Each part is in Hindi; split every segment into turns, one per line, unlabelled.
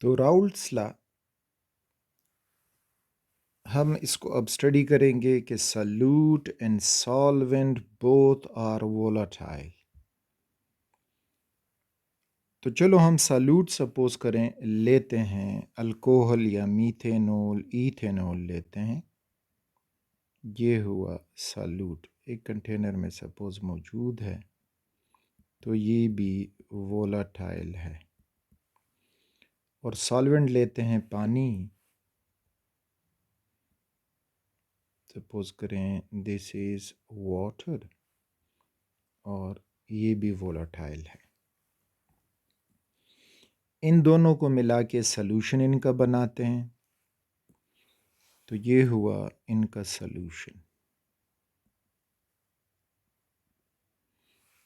तो राउल्ट्स लॉ हम इसको अब स्टडी करेंगे कि solute and solvent both are volatile. तो चलो हम सॉल्यूट सपोज करें लेते हैं, अल्कोहल या मीथेनॉल इथेनॉल लेते हैं। ये हुआ सॉल्यूट, एक कंटेनर में सपोज मौजूद है, तो ये भी वोलाटाइल है। और सॉल्वेंट लेते हैं पानी, सपोज करें दिस इज़ वाटर, और ये भी वोलाटाइल है। इन दोनों को मिला के सॉल्यूशन इनका बनाते हैं, तो ये हुआ इनका सॉल्यूशन,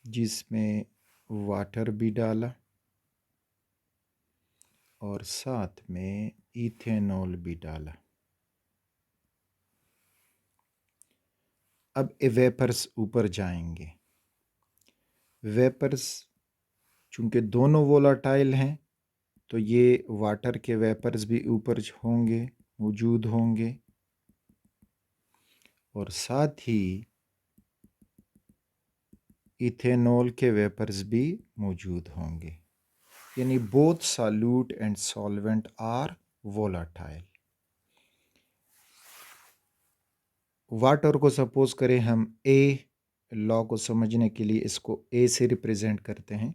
जिसमें वाटर भी डाला और साथ में इथेनॉल भी डाला। अब वेपर्स ऊपर जाएंगे। वेपर्स चूंकि दोनों वोलाटाइल हैं, तो ये वाटर के वेपर्स भी ऊपर होंगे, मौजूद होंगे, और साथ ही इथेनॉल के वेपर्स भी मौजूद होंगे। यानी both solute and solvent are volatile. Water को सपोज करें हम ए, लॉ को समझने के लिए इसको ए से रिप्रेजेंट करते हैं,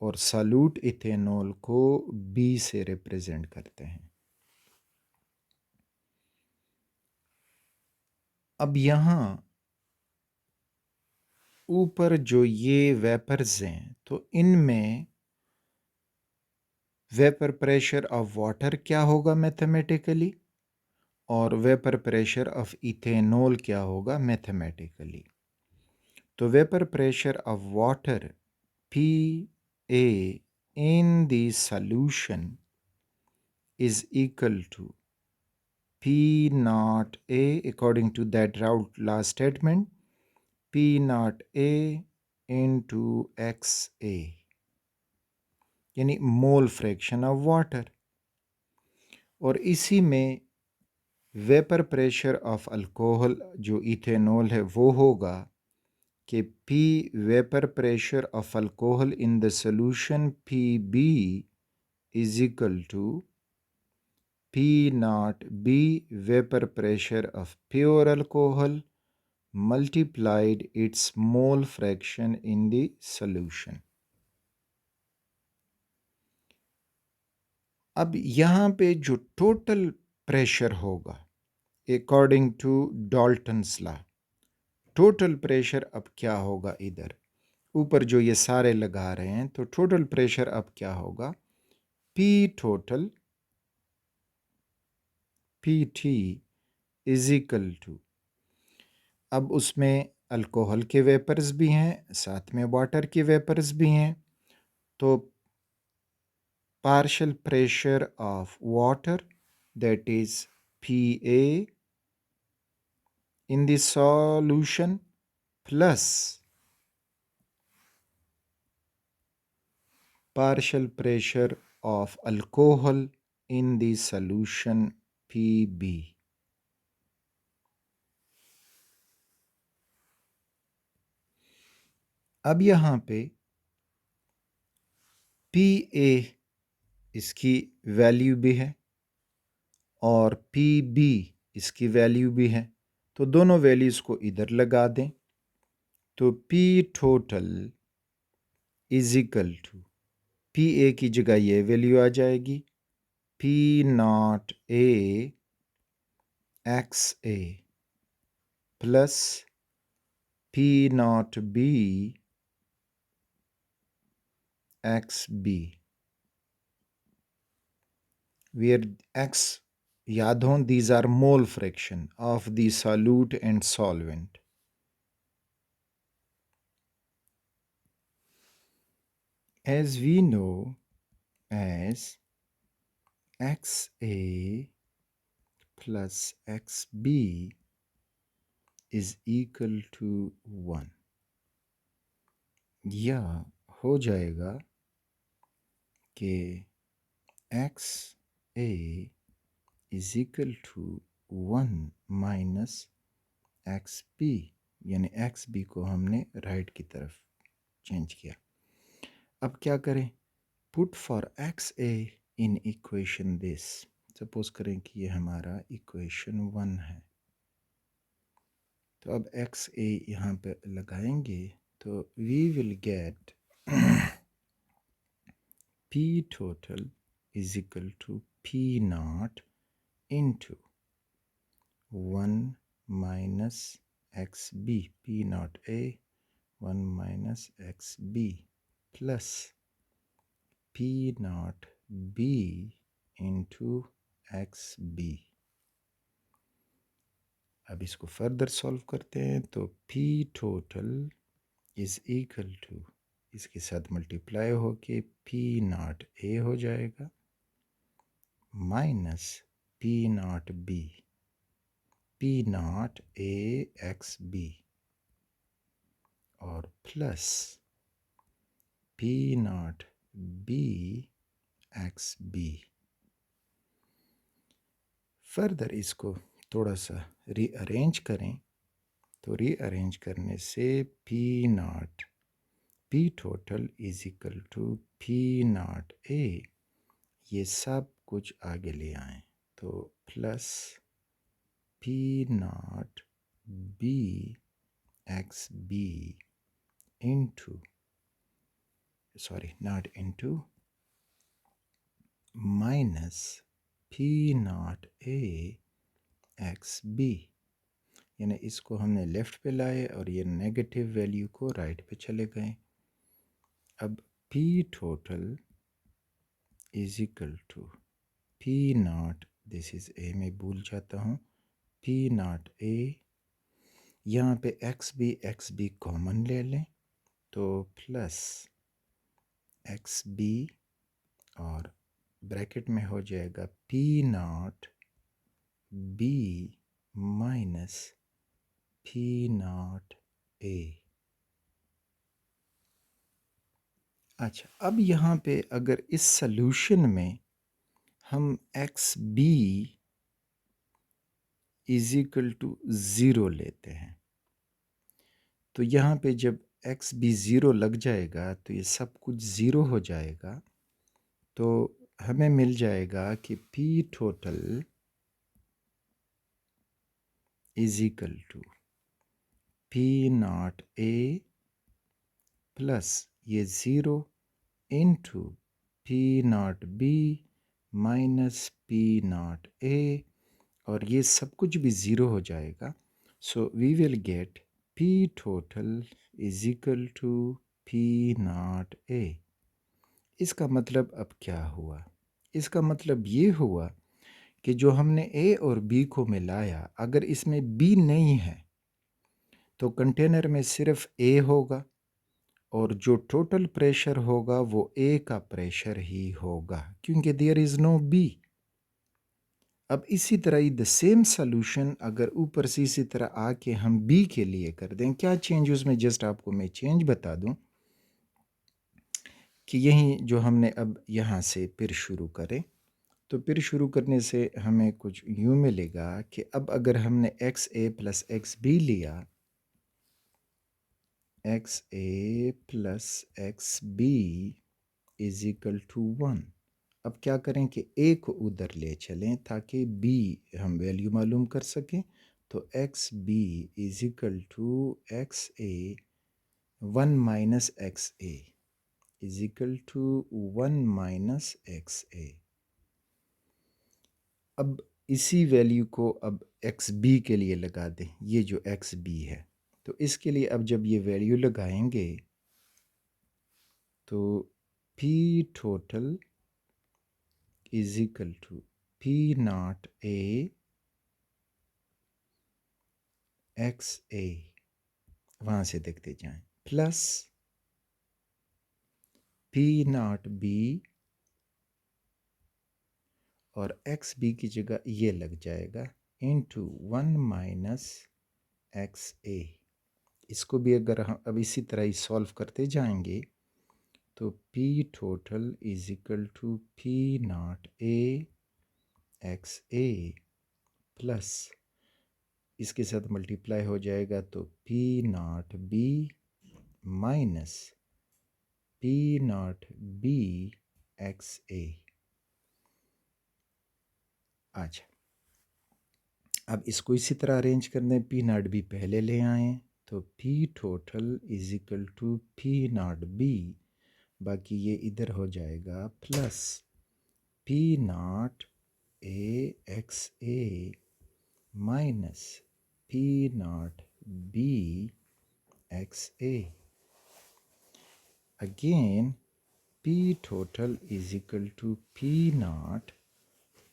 और सॉल्यूट इथेनॉल को बी से रिप्रेजेंट करते हैं। अब यहाँ ऊपर जो ये वेपर्स हैं, तो इनमें वेपर प्रेशर ऑफ वाटर क्या होगा मैथमेटिकली, और वेपर प्रेशर ऑफ इथेनॉल क्या होगा मैथमेटिकली। तो vapour pressure of water PA in the solution is equal to P naught A, according to that Raoult law statement, P naught A into XA, यानी मोल फ्रैक्शन ऑफ वाटर। और इसी में वेपर प्रेशर ऑफ अल्कोहल जो इथेनॉल है वो होगा कि P vapour pressure of alcohol in the solution PB is equal to P naught B vapor pressure of pure alcohol multiplied its mole fraction in the solution. अब यहाँ पे जो टोटल प्रेशर होगा according to Dalton's law, total pressure अब क्या होगा, इधर ऊपर जो ये सारे लगा रहे हैं, तो टोटल प्रेशर अब क्या होगा, P total PT is equal to, अब उसमें अल्कोहल के वेपर्स भी हैं, साथ में वाटर के वेपर्स भी हैं, तो partial pressure of water that is PA in the solution plus partial pressure of alcohol in the solution PB. अब यहाँ पे PA इसकी वैल्यू भी है और PB इसकी वैल्यू भी है, तो दोनों वैल्यूज़ को इधर लगा दें, तो P total is equal to, PA की जगह ये वैल्यू आ जाएगी, P naught A XA plus P naught B XB, where X याद हो, these are mole fraction of the solute and solvent. As we know, as XA plus XB is equal to 1, या हो जाएगा कि X A is equal to 1 minus X B, यानी एक्स बी को हमने राइट की तरफ चेंज किया। अब क्या करें, put for x A in equation this. Suppose करें कि ये हमारा इक्वेशन 1 है, तो अब एक्स ए यहाँ पे लगाएंगे तो we will get P total is equal to P naught into 1 minus X B, P naught A 1 minus X B plus P naught B into X B. अब इसको फर्दर सॉल्व करते हैं तो P total is equal to, इसके साथ मल्टीप्लाई होके पी नॉट ए हो जाएगा minus P naught B, P naught A X B और plus P naught B X B. Further इसको थोड़ा सा रीअरेंज करें तो रीअरेंज करने से P naught P total is equal to P naught A, ये सब कुछ आगे ले आएं तो plus P naught B X B into, sorry not into, minus P naught A X B, यानी इसको हमने लेफ़्ट पे लाए और ये नेगेटिव वैल्यू को राइट पे चले गए। अब P total is equal to P naught, this is a, मैं भूल जाता हूँ, पी नॉट ए, यहाँ पे एक्स बी कॉमन ले लें तो प्लस एक्स बी और ब्रैकेट में हो जाएगा P naught B minus P naught A. अच्छा, अब यहाँ पे अगर इस सॉल्यूशन में हम X B is equal to zero लेते हैं तो यहाँ पे जब एक्स बी ज़ीरो लग जाएगा तो ये सब कुछ ज़ीरो हो जाएगा, तो हमें मिल जाएगा कि P total is equal to P naught A plus ये zero into P naught B minus P naught A, और ये सब कुछ भी ज़ीरो हो जाएगा। So we will get P total is equal to P naught A. इसका मतलब अब क्या हुआ, इसका मतलब ये हुआ कि जो हमने ए और बी को मिलाया, अगर इसमें बी नहीं है तो कंटेनर में सिर्फ ए होगा और जो टोटल प्रेशर होगा वो ए का प्रेशर ही होगा क्योंकि देयर इज़ नो बी। अब इसी तरह द सेम सॉल्यूशन अगर ऊपर से इसी तरह आके हम बी के लिए कर दें, क्या चेंज उसमें, जस्ट आपको मैं चेंज बता दूं कि यहीं जो हमने अब यहाँ से फिर शुरू करें तो फिर शुरू करने से हमें कुछ यूँ मिलेगा कि अब अगर हमने X A plus X B लिया, X A plus X B is equal to 1, अब क्या करें कि ए को उधर ले चलें ताकि बी हम वैल्यू मालूम कर सकें, तो X B is equal to X A 1 minus X A is equal to 1 minus X A. अब इसी वैल्यू को अब एक्स बी के लिए लगा दें, ये जो एक्स बी है, तो इसके लिए अब जब ये वैल्यू लगाएंगे तो P total is equal to P naught A X A, वहाँ से देखते जाएं, प्लस पी नॉट बी और एक्स बी की जगह ये लग जाएगा इंटू 1 माइनस एक्स ए। इसको भी अगर हम अब इसी तरह ही सॉल्व करते जाएंगे तो P total is equal to P naught A XA plus इसके साथ मल्टीप्लाई हो जाएगा तो P naught B minus P naught B XA। अच्छा, अब इसको इसी तरह अरेंज करने P naught B पहले ले आए तो P total is equal to P naught B, बाकी ये इधर हो जाएगा plus P naught A XA minus P naught B XA। Again P total is equal to P naught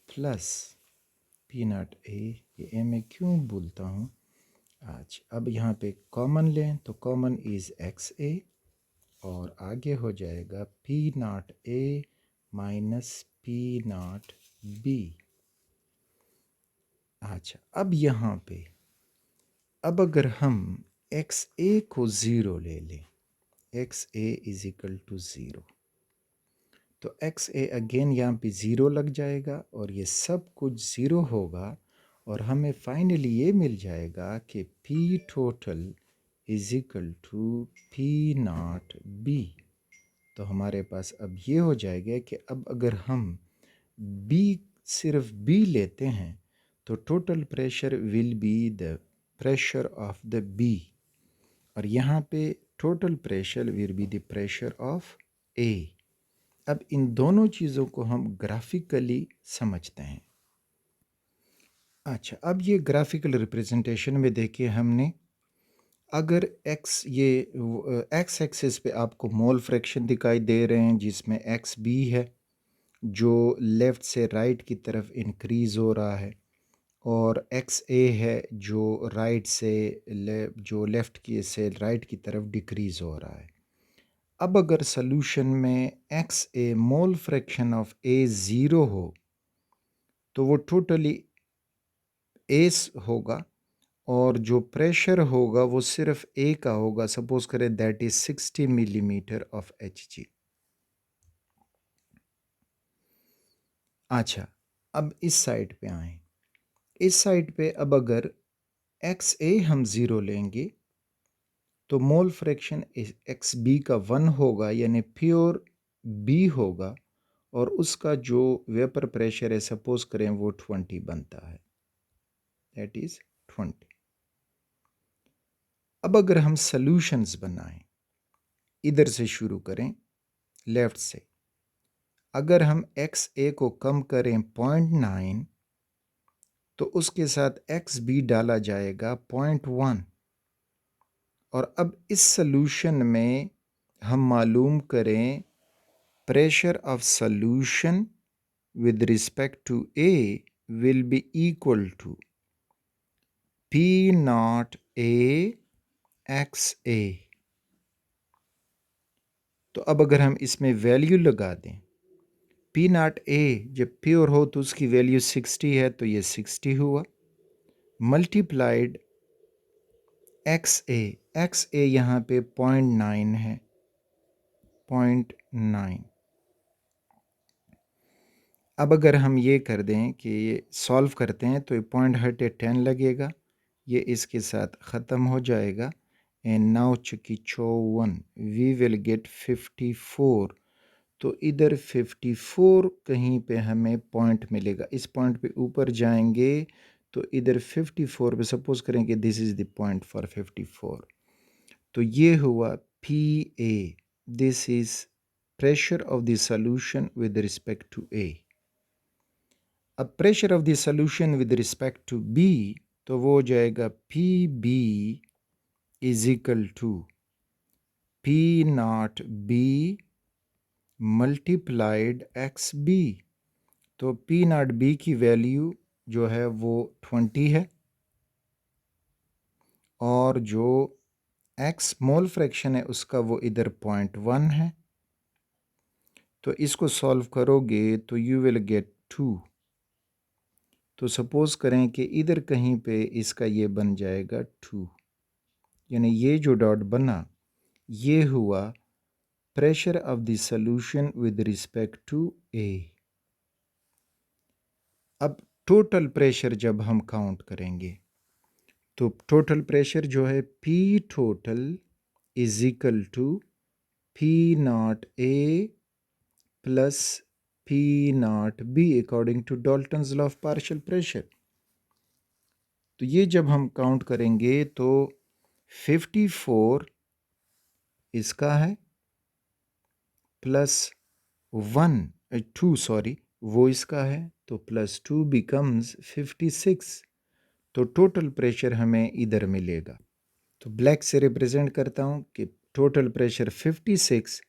plus P naught A, ये A मैं क्यों बोलता हूँ आज। अब यहाँ पे कॉमन लें तो कॉमन इज़ XA और आगे हो जाएगा P naught A minus P naught B। अच्छा, अब यहाँ पे अब अगर हम XA को ज़ीरो ले लें, XA is equal to zero, तो XA अगेन यहाँ पे ज़ीरो लग जाएगा और ये सब कुछ ज़ीरो होगा और हमें फाइनली ये मिल जाएगा कि P total is equal to P naught B। तो हमारे पास अब ये हो जाएगा कि अब अगर हम B सिर्फ B लेते हैं तो total pressure will be the pressure of the B, और यहाँ पे total pressure will be the pressure of A। अब इन दोनों चीज़ों को हम ग्राफिकली समझते हैं। अच्छा, अब ये ग्राफिकल रिप्रेजेंटेशन में देखिए हमने, अगर x ये x एक्सिस पे आपको मोल फ्रैक्शन दिखाई दे रहे हैं जिसमें एक्स बी है जो लेफ़्ट से राइट की तरफ इंक्रीज़ हो रहा है, और एक्स ए है जो राइट से जो लेफ़्ट की से राइट की तरफ डिक्रीज़ हो रहा है। अब अगर सॉल्यूशन में x A mole fraction of A zero हो तो वो टोटली एस होगा और जो प्रेशर होगा वो सिर्फ ए का होगा, सपोज करें that is 60 millimetre of Hg। अच्छा, अब इस साइड पे आए, इस साइड पे अब अगर एक्स ए हम ज़ीरो लेंगे तो मोल फ्रैक्शन एक्स बी का 1 होगा, यानी प्योर बी होगा, और उसका जो वेपर प्रेशर है सपोज करें वो 20 बनता है, दैट इज़ 20। अब अगर हम सॉल्यूशंस बनाएं, इधर से शुरू करें लेफ़्ट से, अगर हम एक्स ए को कम करें 0.9 तो उसके साथ एक्स बी डाला जाएगा 0.1, और अब इस सॉल्यूशन में हम मालूम करें pressure of solution with respect to A will be equal to P naught A XA। तो अब अगर हम इसमें वैल्यू लगा दें, P naught A जब प्योर हो तो उसकी वैल्यू 60 है तो ये 60 हुआ, मल्टीप्लाइड XA यहाँ पे 0.9 है, 0.9। अब अगर हम ये कर दें कि ये सॉल्व करते हैं तो ये पॉइंट हटे 10 लगेगा, ये इसके साथ ख़त्म हो जाएगा, एंड नाउ चुकी 54 वी विल गेट 54। तो इधर 54 कहीं पे हमें पॉइंट मिलेगा, इस पॉइंट पे ऊपर जाएंगे तो इधर 54 पे सपोज करें कि this is the point for 54, तो ये हुआ P A, this is pressure of the solution with respect to A. अब pressure of the solution with respect to B, तो वो हो जाएगा P B is equal to P naught B multiplied X B. तो पी नॉट बी की वैल्यू जो है वो 20 है, और जो एक्स मोल फ्रैक्शन है उसका वो इधर 0.1 है, तो इसको सॉल्व करोगे तो यू विल गेट 2। तो सपोज़ करें कि इधर कहीं पे इसका ये बन जाएगा 2, यानी ये जो डॉट बना ये हुआ pressure of the solution with respect to A। अब टोटल प्रेशर जब हम काउंट करेंगे तो टोटल प्रेशर जो है P total is equal to P naught A plus P naught B according to Dalton's law of partial pressure। तो ये जब हम काउंट करेंगे तो 54 इसका है प्लस 2 सॉरी वो इसका है तो प्लस 2 बिकम्स 56। तो टोटल प्रेशर हमें इधर मिलेगा। तो ब्लैक से रिप्रेजेंट करता हूँ कि टोटल प्रेशर 56,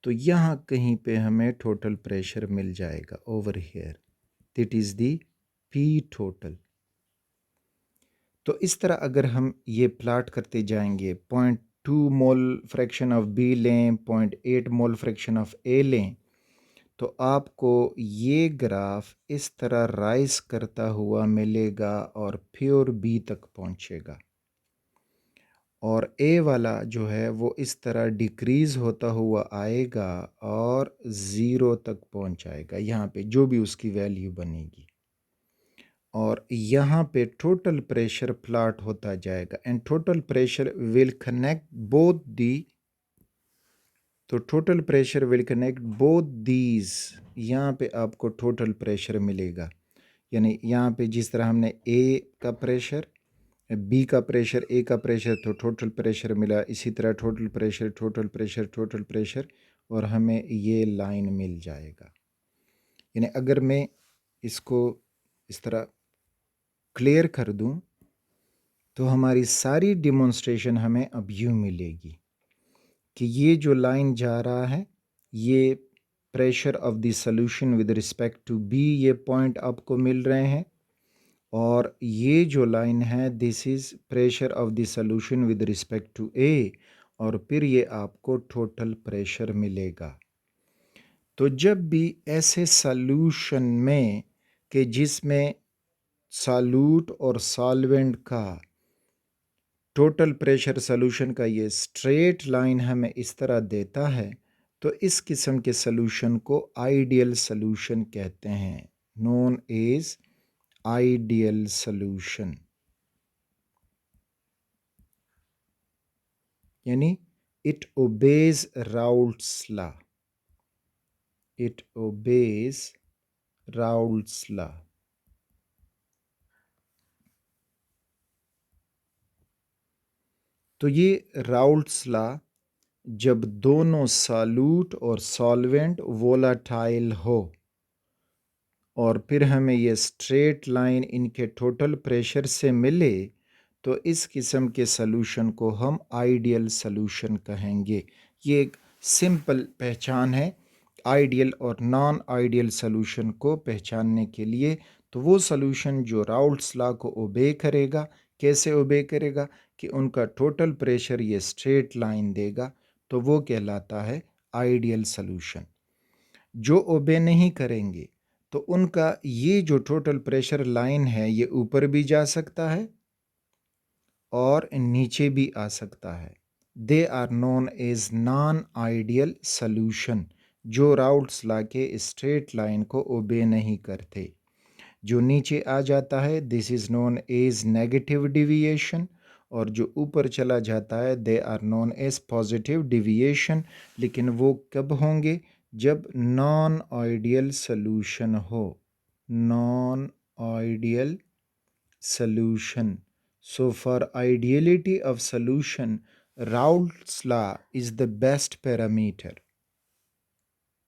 तो यहाँ कहीं पे हमें टोटल प्रेशर मिल जाएगा over here, that is the P total. तो इस तरह अगर हम ये प्लाट करते जाएंगे 0.2 मोल फ्रैक्शन ऑफ बी लें, 0.8 मोल फ्रैक्शन ऑफ ए लें, तो आपको ये ग्राफ इस तरह राइज करता हुआ मिलेगा और प्योर बी तक पहुंचेगा, और ए वाला जो है वो इस तरह डिक्रीज़ होता हुआ आएगा और ज़ीरो तक पहुंच जाएगा, यहाँ पे जो भी उसकी वैल्यू बनेगी। और यहाँ पे टोटल प्रेशर प्लाट होता जाएगा and total pressure will connect both the, तो total pressure will connect both these. यहाँ पे आपको टोटल प्रेशर मिलेगा, यानी यहाँ पे जिस तरह हमने ए का प्रेशर, बी का प्रेशर, ए का प्रेशर, तो टोटल प्रेशर मिला, इसी तरह total pressure total pressure total pressure, और हमें ये लाइन मिल जाएगा। यानी अगर मैं इसको इस तरह क्लियर कर दूं तो हमारी सारी डिमॉन्स्ट्रेशन हमें अब यूँ मिलेगी कि ये जो लाइन जा रहा है ये pressure of the solution with respect to B, ये पॉइंट आपको मिल रहे हैं, और ये जो लाइन है this is pressure of the solution with respect to A, और फिर ये आपको टोटल प्रेशर मिलेगा। तो जब भी ऐसे सॉल्यूशन में कि जिसमें सॉल्यूट और सॉल्वेंट का टोटल प्रेशर सॉल्यूशन का ये स्ट्रेट लाइन हमें इस तरह देता है, तो इस किस्म के सॉल्यूशन को आइडियल सॉल्यूशन कहते हैं, नोन एज आइडियल सॉल्यूशन। यानी it obeys Raoult's law, it obeys Raoult's law. तो ये राउल्ट्स लॉ जब दोनों सॉल्यूट और सॉल्वेंट वोलाटाइल हो और फिर हमें ये स्ट्रेट लाइन इनके टोटल प्रेशर से मिले, तो इस किस्म के सॉल्यूशन को हम आइडियल सॉल्यूशन कहेंगे। ये एक सिंपल पहचान है आइडियल और नॉन आइडियल सॉल्यूशन को पहचानने के लिए। तो वो सॉल्यूशन जो राउल्ट्स लॉ को ओबे करेगा, कैसे ओबे करेगा कि उनका टोटल प्रेशर ये स्ट्रेट लाइन देगा, तो वो कहलाता है आइडियल सॉल्यूशन। जो ओबे नहीं करेंगे तो उनका ये जो टोटल प्रेशर लाइन है ये ऊपर भी जा सकता है और नीचे भी आ सकता है। They are known as non ideal solution, जो राउल्ट्स लॉ के स्ट्रेट लाइन को ओबे नहीं करते। जो नीचे आ जाता है this is known as negative deviation, और जो ऊपर चला जाता है they are known as positive deviation. लेकिन वो कब होंगे? जब नॉन आइडियल सॉल्यूशन हो, non ideal solution. So for ideality of solution, Raoult's law is the best parameter.